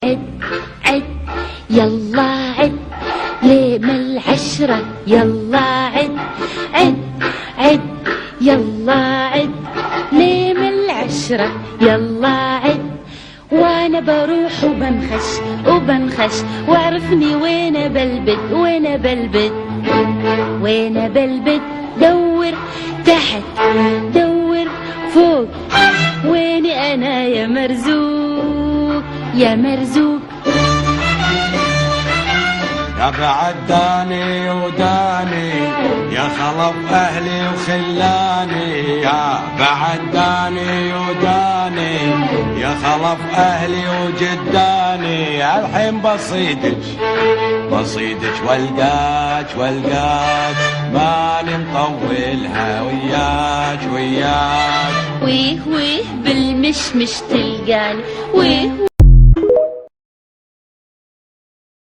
عد عد يلا عد ليم العشرة يلا عد عد عد يلا عد ليم العشرة يلا عد وانا بروح وبنخش واعرفني وين بلبد وين بلبد دور تحت دور فوق ويني انا يا مرزوق يا مرزوق يا بعد داني وداني يا خلف اهلي وخلاني يا بعد داني وداني يا خلف اهلي وجداني الحين بصيدك والقاك ماني مطولها وياك ويه بالمشمش تلقاني ويه